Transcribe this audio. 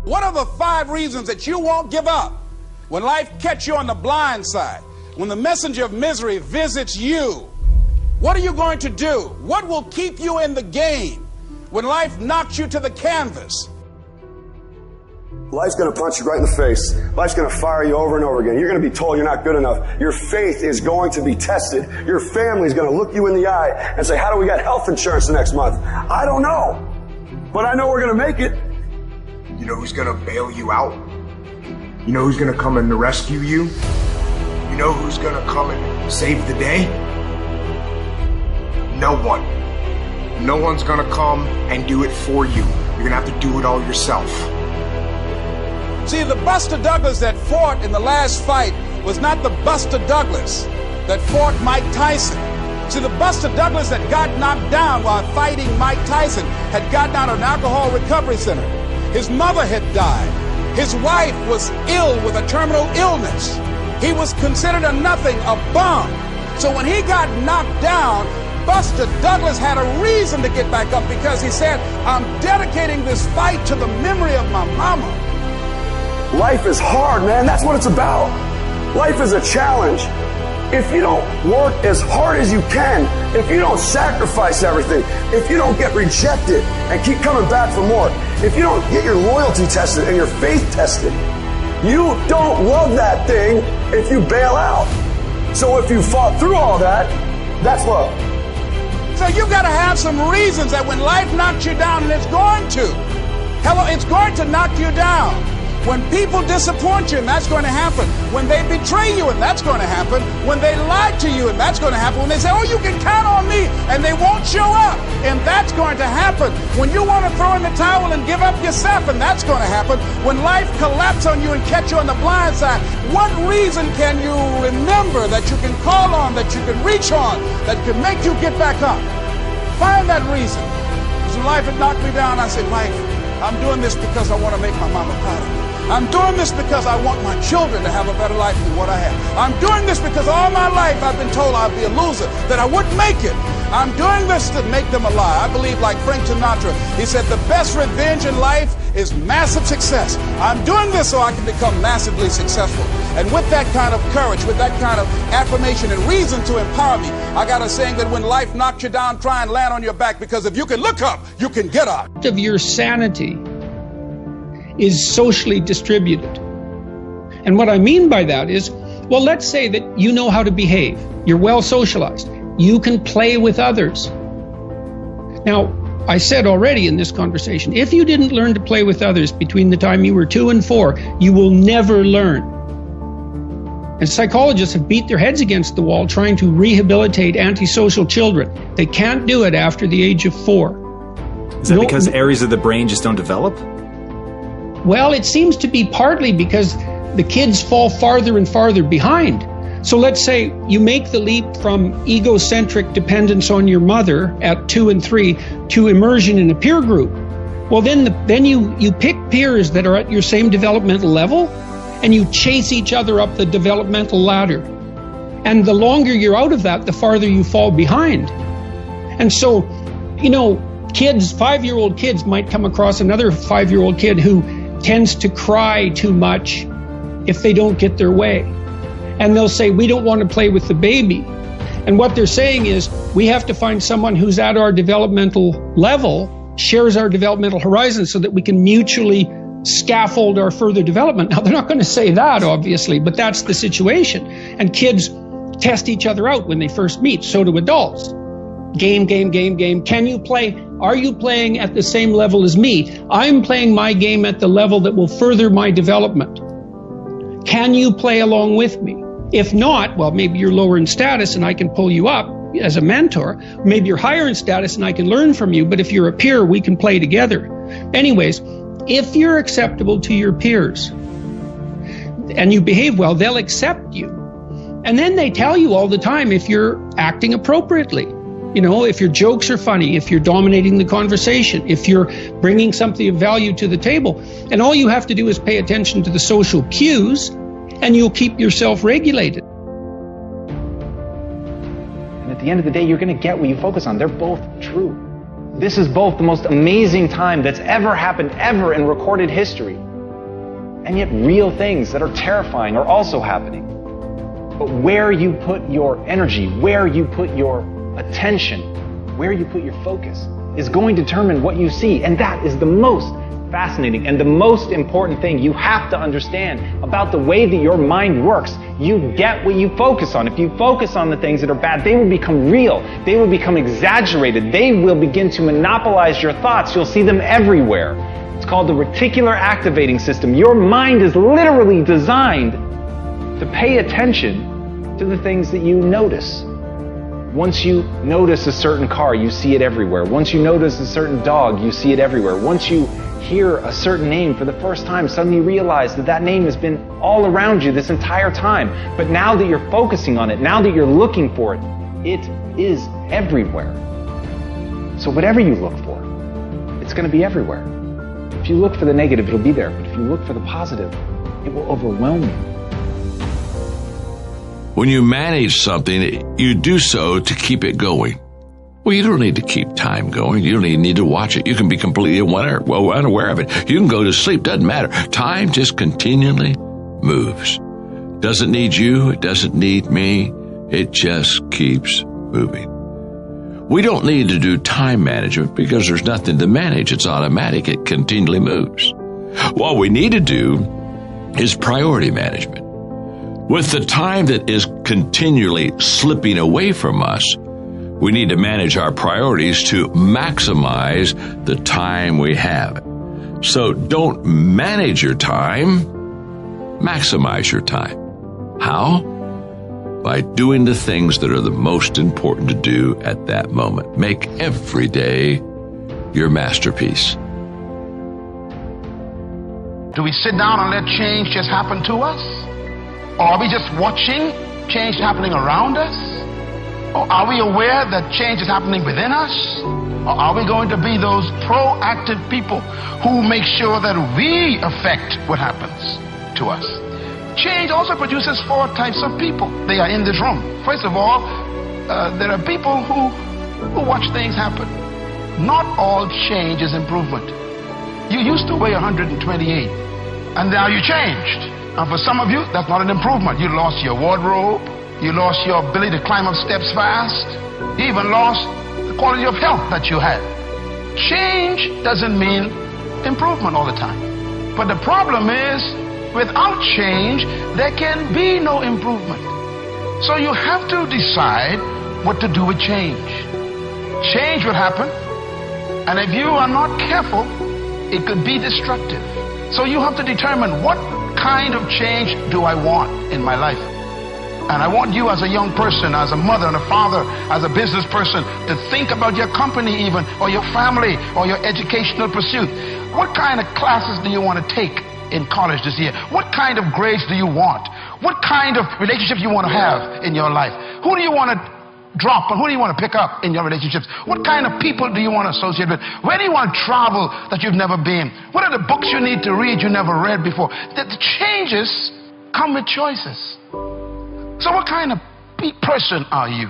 What are the 5 reasons that you won't give up when life catches you on the blind side? When the messenger of misery visits you, what are you going to do? What will keep you in the game when life knocks you to the canvas? Life's going to punch you right in the face. Life's going to fire you over and over again. You're going to be told you're not good enough. Your faith is going to be tested. Your family's going to look you in the eye and say, how do we get health insurance the next month? I don't know. But I know we're going to make it. You know who's going to bail you out? You know who's going to come and rescue you? You know who's going to come and save the day? No one. No one's going to come and do it for you. You're going to have to do it all yourself. See, the Buster Douglas that fought in the last fight was not the Buster Douglas that fought Mike Tyson. See, the Buster Douglas that got knocked down while fighting Mike Tyson had gotten out of an alcohol recovery center. His mother had died. His wife was ill with a terminal illness. He was considered a nothing, a bum. So when he got knocked down, Buster Douglas had a reason to get back up because he said, I'm dedicating this fight to the memory of my mama. Life is hard, man. That's what it's about. Life is a challenge. If you don't work as hard as you can, if you don't sacrifice everything, if you don't get rejected and keep coming back for more, if you don't get your loyalty tested and your faith tested, you don't love that thing if you bail out. So if you fought through all that, that's love. So you've got to have some reasons that when life knocks you down, and it's going to. Hello, it's going to knock you down. When people disappoint you, and that's going to happen. When they betray you, and that's going to happen. When they lie to you, and that's going to happen. When they say, oh, you can count on me, and they won't show up, and that's going to happen. When you want to throw in the towel and give up yourself, and that's going to happen. When life collapses on you and catch you on the blind side, what reason can you remember that you can call on, that you can reach on, that can make you get back up? Find that reason. Because when life had knocked me down, I said, life, I'm doing this because I want to make my mama proud of me. I'm doing this because I want my children to have a better life than what I have. I'm doing this because all my life I've been told I'd be a loser, that I wouldn't make it. I'm doing this to make them a lie. I believe, like Frank Sinatra, he said, the best revenge in life is massive success. I'm doing this so I can become massively successful. And with that kind of courage, with that kind of affirmation and reason to empower me, I got a saying that when life knocks you down, try and land on your back, because if you can look up, you can get up. Of your sanity is socially distributed. And what I mean by that is, well, let's say that you know how to behave. You're well socialized. You can play with others. Now, I said already in this conversation, if you didn't learn to play with others between the time you were 2 and 4, you will never learn. And psychologists have beat their heads against the wall trying to rehabilitate antisocial children. They can't do it after the age of 4. Is that because areas of the brain just don't develop? Well, it seems to be partly because the kids fall farther and farther behind. So let's say you make the leap from egocentric dependence on your mother at 2 and 3 to immersion in a peer group. Well, then you pick peers that are at your same developmental level, and you chase each other up the developmental ladder. And the longer you're out of that, the farther you fall behind. And so, you know, kids, 5-year-old kids might come across another 5-year-old kid who tends to cry too much if they don't get their way. And they'll say, we don't want to play with the baby. And what they're saying is, we have to find someone who's at our developmental level, shares our developmental horizon, so that we can mutually scaffold our further development. Now, they're not going to say that, obviously, but that's the situation. And kids test each other out when they first meet. So do adults. Game. Can you play? Are you playing at the same level as me? I'm playing my game at the level that will further my development. Can you play along with me? If not, well, maybe you're lower in status and I can pull you up as a mentor. Maybe you're higher in status and I can learn from you. But if you're a peer, we can play together. Anyways, if you're acceptable to your peers and you behave well, they'll accept you. And then they tell you all the time if you're acting appropriately. You know, if your jokes are funny, if you're dominating the conversation, if you're bringing something of value to the table. And all you have to do is pay attention to the social cues, and you'll keep yourself regulated. And at the end of the day, you're going to get what you focus on. They're both true. This is both the most amazing time that's ever happened ever in recorded history. And yet real things that are terrifying are also happening. But where you put your energy, where you put your attention, where you put your focus is going to determine what you see. And that is the most fascinating and the most important thing you have to understand about the way that your mind works. You get what you focus on. If you focus on the things that are bad, they will become real. They will become exaggerated. They will begin to monopolize your thoughts. You'll see them everywhere. It's called the reticular activating system. Your mind is literally designed to pay attention to the things that you notice. Once you notice a certain car, you see it everywhere. Once you notice a certain dog, you see it everywhere. Once you hear a certain name for the first time, suddenly you realize that that name has been all around you this entire time. But now that you're focusing on it, now that you're looking for it, it is everywhere. So whatever you look for, it's going to be everywhere. If you look for the negative, it'll be there. But if you look for the positive, it will overwhelm you. When you manage something, you do so to keep it going. Well, you don't need to keep time going. You don't even need to watch it. You can be completely unaware of it. You can go to sleep. Doesn't matter. Time just continually moves. Doesn't need you. It doesn't need me. It just keeps moving. We don't need to do time management because there's nothing to manage. It's automatic. It continually moves. What we need to do is priority management. With the time that is continually slipping away from us, we need to manage our priorities to maximize the time we have. So don't manage your time, maximize your time. How? By doing the things that are the most important to do at that moment. Make every day your masterpiece. Do we sit down and let change just happen to us? Or are we just watching change happening around us? Or are we aware that change is happening within us? Or are we going to be those proactive people who make sure that we affect what happens to us? Change also produces 4 types of people. They are in this room. First of all, there are people who watch things happen. Not all change is improvement. You used to weigh 128, and now you changed. And for some of you, that's not an improvement. You lost your wardrobe. You lost your ability to climb up steps fast. You even lost the quality of health that you had. Change doesn't mean improvement all the time. But the problem is, without change, there can be no improvement. So you have to decide what to do with change. Change will happen, and if you are not careful, it could be destructive. So you have to determine, what kind of change do I want in my life? And I want you as a young person, as a mother and a father, as a business person, to think about your company even, or your family, or your educational pursuit. What kind of classes do you want to take in college this year? What kind of grades do you want? What kind of relationships you want to have in your life? Who do you want to drop and who do you want to pick up in your relationships? What kind of people do you want to associate with? Where do you want to travel that you've never been? What are the books you need to read you never read before? The changes come with choices. So what kind of person are you?